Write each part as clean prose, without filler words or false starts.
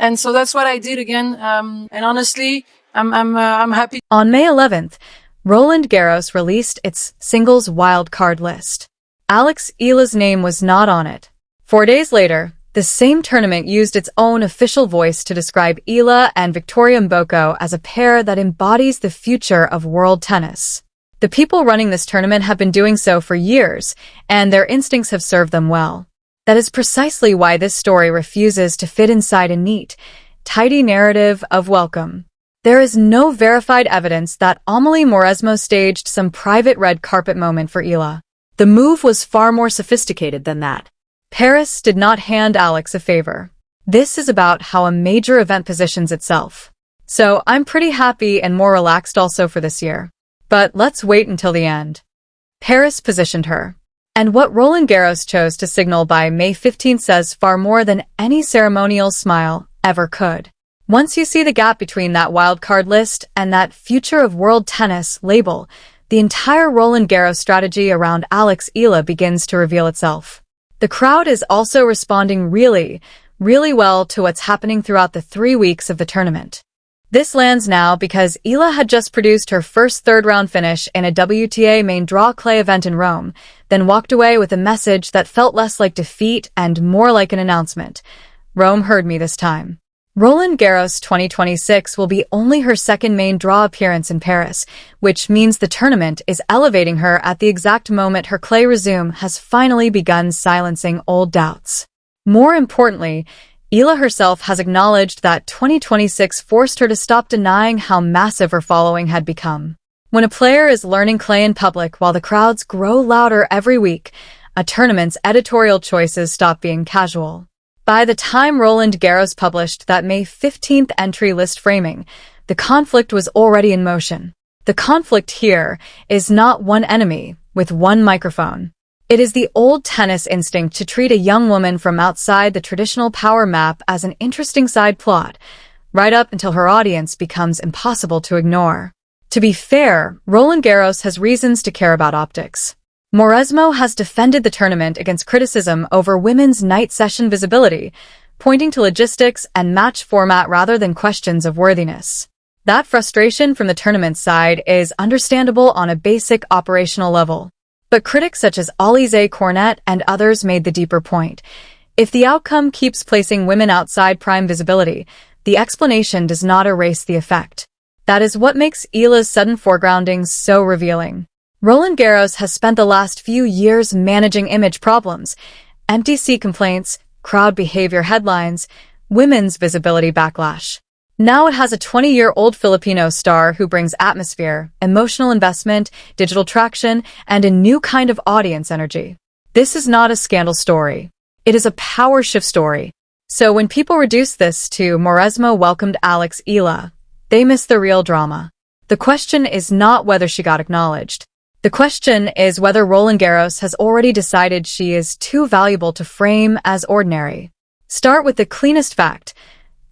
And so that's what I did again. And honestly, I'm happy. On May 11th, Roland Garros released its singles wildcard list. Alex Eala's name was not on it. 4 days later, the same tournament used its own official voice to describe Eala and Victoria Mboko as a pair that embodies the future of world tennis. The people running this tournament have been doing so for years, and their instincts have served them well. That is precisely why this story refuses to fit inside a neat, tidy narrative of welcome. There is no verified evidence that Amelie Mauresmo staged some private red carpet moment for Eala. The move was far more sophisticated than that. Paris did not hand Alex a favor. This is about how a major event positions itself. So I'm pretty happy and more relaxed also for this year. But let's wait until the end. Paris positioned her. And what Roland Garros chose to signal by May 15th says far more than any ceremonial smile ever could. Once you see the gap between that wildcard list and that future of world tennis label, the entire Roland Garros strategy around Alex Eala begins to reveal itself. The crowd is also responding really well to what's happening throughout the 3 weeks of the tournament. This lands now because Eala had just produced her first third-round finish in a WTA main draw clay event in Rome, then walked away with a message that felt less like defeat and more like an announcement. Rome heard me this time. Roland Garros 2026 will be only her second main draw appearance in Paris, which means the tournament is elevating her at the exact moment her clay resume has finally begun silencing old doubts. More importantly, Eala herself has acknowledged that 2026 forced her to stop denying how massive her following had become. When a player is learning clay in public while the crowds grow louder every week, a tournament's editorial choices stop being casual. By the time Roland Garros published that May 15th entry list framing, the conflict was already in motion. The conflict here is not one enemy with one microphone. It is the old tennis instinct to treat a young woman from outside the traditional power map as an interesting side plot, right up until her audience becomes impossible to ignore. To be fair, Roland Garros has reasons to care about optics. Mauresmo has defended the tournament against criticism over women's night session visibility, pointing to logistics and match format rather than questions of worthiness. That frustration from the tournament's side is understandable on a basic operational level. But critics such as Alizé Cornet and others made the deeper point. If the outcome keeps placing women outside prime visibility, the explanation does not erase the effect. That is what makes Eala's sudden foregrounding so revealing. Roland Garros has spent the last few years managing image problems, empty seat complaints, crowd behavior headlines, women's visibility backlash. Now it has a 20-year-old Filipino star who brings atmosphere, emotional investment, digital traction, and a new kind of audience energy. This is not a scandal story. It is a power shift story. So when people reduce this to Mauresmo welcomed Alex Eala, they miss the real drama. The question is not whether she got acknowledged. The question is whether Roland Garros has already decided she is too valuable to frame as ordinary. Start with the cleanest fact.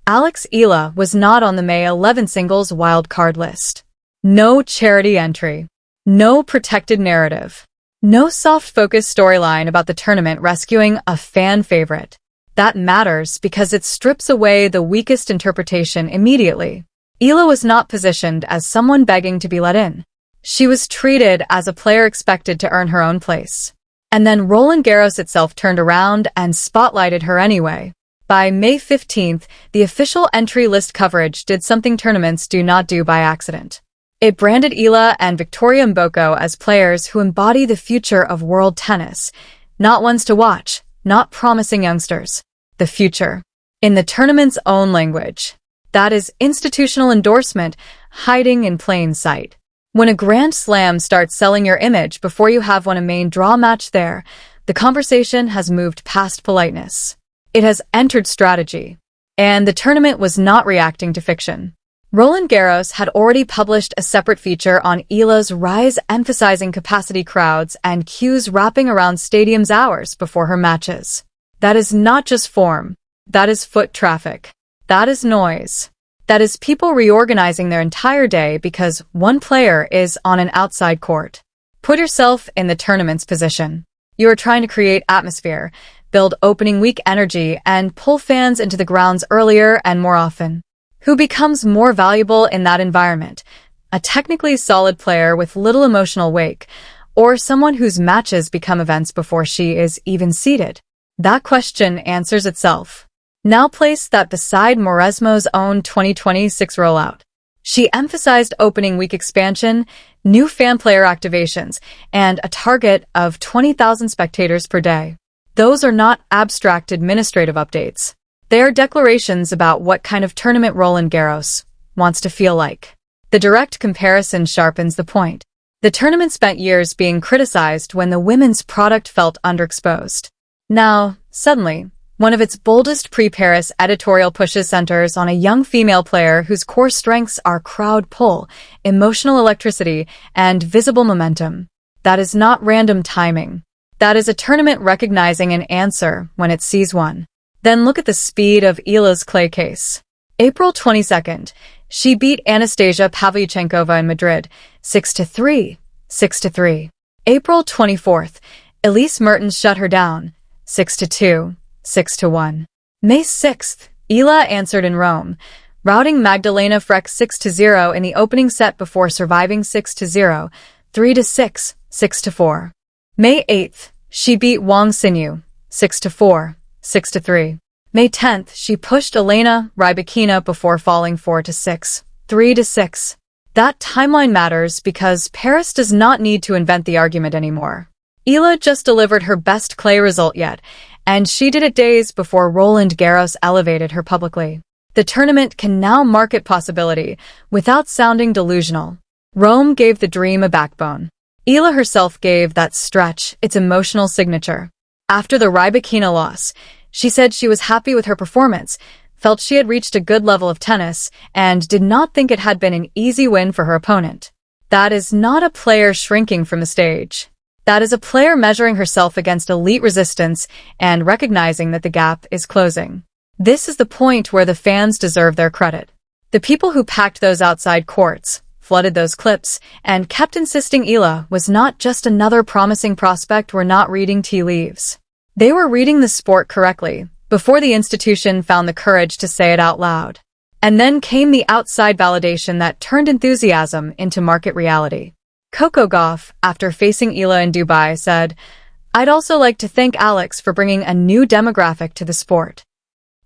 Alex Eala was not on the May 11 singles wildcard list. No charity entry. No protected narrative. No soft-focused storyline about the tournament rescuing a fan favorite. That matters because it strips away the weakest interpretation immediately. Eala was not positioned as someone begging to be let in. She was treated as a player expected to earn her own place. And then Roland Garros itself turned around and spotlighted her anyway. By May 15th, the official entry list coverage did something tournaments do not do by accident. It branded Eala and Victoria Mboko as players who embody the future of world tennis, not ones to watch, not promising youngsters. The future. In the tournament's own language. That is institutional endorsement hiding in plain sight. When a Grand Slam starts selling your image before you have won a main draw match there, the conversation has moved past politeness. It has entered strategy. And the tournament was not reacting to fiction. Roland Garros had already published a separate feature on Eala's rise emphasizing capacity crowds and queues wrapping around stadiums hours before her matches. That is not just form. That is foot traffic. That is noise. That is people reorganizing their entire day because one player is on an outside court. Put yourself in the tournament's position. You are trying to create atmosphere, build opening week energy, and pull fans into the grounds earlier and more often. Who becomes more valuable in that environment? A technically solid player with little emotional wake, or someone whose matches become events before she is even seeded? That question answers itself. Now place that beside Mauresmo's own 2026 rollout. She emphasized opening week expansion, new fan player activations, and a target of 20,000 spectators per day. Those are not abstract administrative updates. They are declarations about what kind of tournament Roland Garros wants to feel like. The direct comparison sharpens the point. The tournament spent years being criticized when the women's product felt underexposed. Now, suddenly, one of its boldest pre-Paris editorial pushes centers on a young female player whose core strengths are crowd pull, emotional electricity, and visible momentum. That is not random timing. That is a tournament recognizing an answer when it sees one. Then look at the speed of Eala's clay case. April 22nd, she beat Anastasia Pavlyuchenkova in Madrid, 6-3, 6-3. April 24th, Elise Mertens shut her down, 6-2, 6-1. May 6th, Eala answered in Rome, routing Magdalena Frech 6-0 in the opening set before surviving 6-0, 3-6, 6-4. May 8th, she beat Wang Xinyu, 6-4, 6-3. May 10th, she pushed Elena Rybakina before falling 4-6, 3-6. That timeline matters because Paris does not need to invent the argument anymore. Eala just delivered her best clay result yet, and she did it days before Roland Garros elevated her publicly. The tournament can now market possibility without sounding delusional. Rome gave the dream a backbone. Eala herself gave that stretch its emotional signature. After the Rybakina loss, she said she was happy with her performance, felt she had reached a good level of tennis, and did not think it had been an easy win for her opponent. That is not a player shrinking from the stage. That is a player measuring herself against elite resistance and recognizing that the gap is closing. This is the point where the fans deserve their credit. The people who packed those outside courts, flooded those clips, and kept insisting Eala was not just another promising prospect were not reading tea leaves. They were reading the sport correctly, before the institution found the courage to say it out loud. And then came the outside validation that turned enthusiasm into market reality. Coco Gauff, after facing Eala in Dubai, said, "I'd also like to thank Alex for bringing a new demographic to the sport."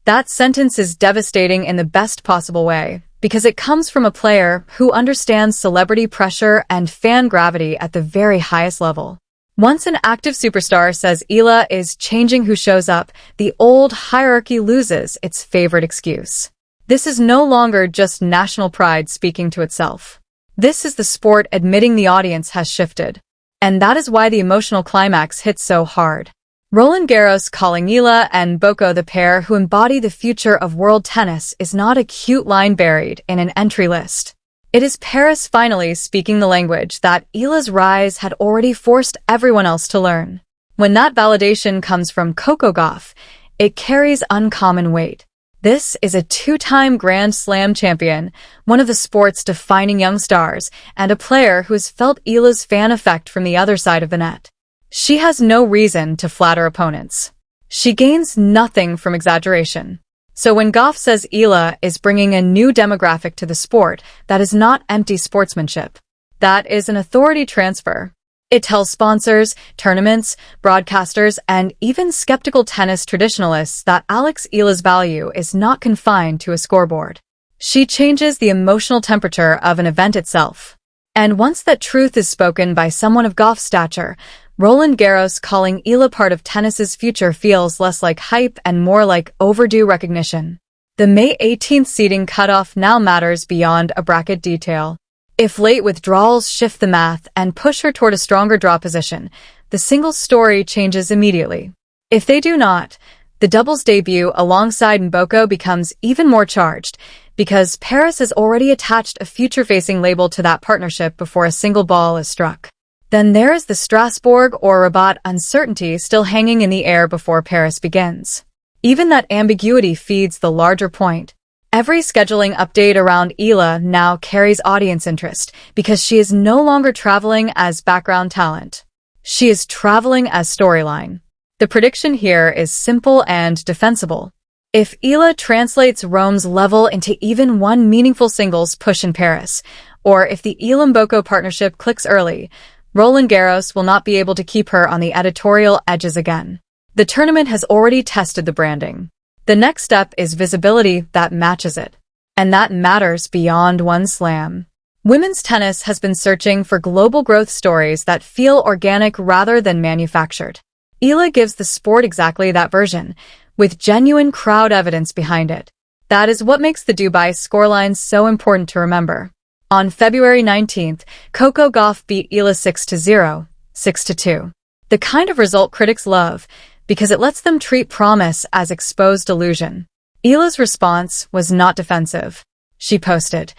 That sentence is devastating in the best possible way, because it comes from a player who understands celebrity pressure and fan gravity at the very highest level. Once an active superstar says Eala is changing who shows up, the old hierarchy loses its favorite excuse. This is no longer just national pride speaking to itself. This is the sport admitting the audience has shifted. And that is why the emotional climax hits so hard. Roland Garros calling Eala and Boko the pair who embody the future of world tennis is not a cute line buried in an entry list. It is Paris finally speaking the language that Eala's rise had already forced everyone else to learn. When that validation comes from Coco Gauff, it carries uncommon weight. This is a two-time Grand Slam champion, one of the sport's defining young stars, and a player who has felt Eala's fan effect from the other side of the net. She has no reason to flatter opponents. She gains nothing from exaggeration. So when Gauff says Eala is bringing a new demographic to the sport, that is not empty sportsmanship. That is an authority transfer. It tells sponsors, tournaments, broadcasters, and even skeptical tennis traditionalists that Alex Eala's value is not confined to a scoreboard. She changes the emotional temperature of an event itself. And once that truth is spoken by someone of Gauff's stature, Roland Garros calling Eala part of tennis's future feels less like hype and more like overdue recognition. The May 18th seeding cutoff now matters beyond a bracket detail. If late withdrawals shift the math and push her toward a stronger draw position, the singles story changes immediately. If they do not, the doubles debut alongside Mboko becomes even more charged, because Paris has already attached a future-facing label to that partnership before a single ball is struck. Then there is the Strasbourg or Rabat uncertainty still hanging in the air before Paris begins. Even that ambiguity feeds the larger point. Every scheduling update around Eala now carries audience interest because she is no longer traveling as background talent. She is traveling as storyline. The prediction here is simple and defensible. If Eala translates Rome's level into even one meaningful singles push in Paris, or if the Eala-Mboko partnership clicks early, Roland Garros will not be able to keep her on the editorial edges again. The tournament has already tested the branding. The next step is visibility that matches it. And that matters beyond one slam. Women's tennis has been searching for global growth stories that feel organic rather than manufactured. Eala gives the sport exactly that version, with genuine crowd evidence behind it. That is what makes the Dubai scoreline so important to remember. On February 19th, Coco Gauff beat Eala 6-0, 6-2. The kind of result critics love, because it lets them treat promise as exposed illusion. Eala's response was not defensive. She posted,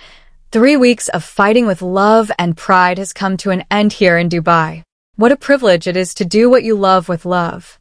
"3 weeks of fighting with love and pride has come to an end here in Dubai. What a privilege it is to do what you love with love."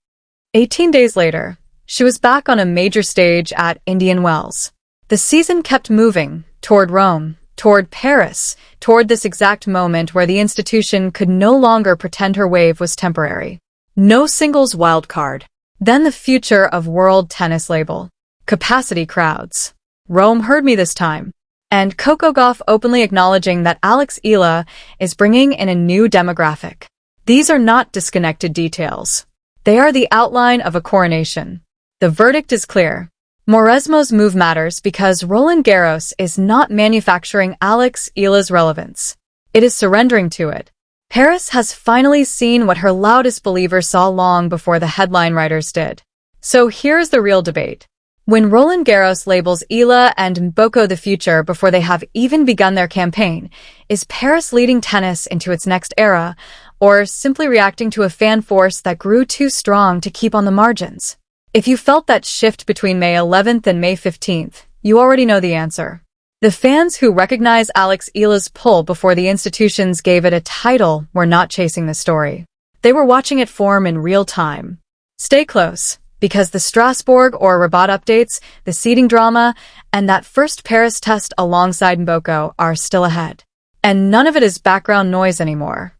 18 days later, she was back on a major stage at Indian Wells. The season kept moving toward Rome, toward Paris, toward this exact moment where the institution could no longer pretend her wave was temporary. No singles wildcard. Then the future of world tennis label. Capacity crowds. Rome heard me this time. And Coco Gauff openly acknowledging that Alex Eala is bringing in a new demographic. These are not disconnected details. They are the outline of a coronation. The verdict is clear. Mauresmo's move matters because Roland Garros is not manufacturing Alex Eala's relevance. It is surrendering to it. Paris has finally seen what her loudest believers saw long before the headline writers did. So here's the real debate. When Roland Garros labels Eala and Mboko the future before they have even begun their campaign, is Paris leading tennis into its next era, or simply reacting to a fan force that grew too strong to keep on the margins? If you felt that shift between May 11th and May 15th, you already know the answer. The fans who recognize Alex Eala's pull before the institutions gave it a title were not chasing the story. They were watching it form in real time. Stay close, because the Strasbourg or Rabat updates, the seeding drama, and that first Paris test alongside Mboko are still ahead. And none of it is background noise anymore.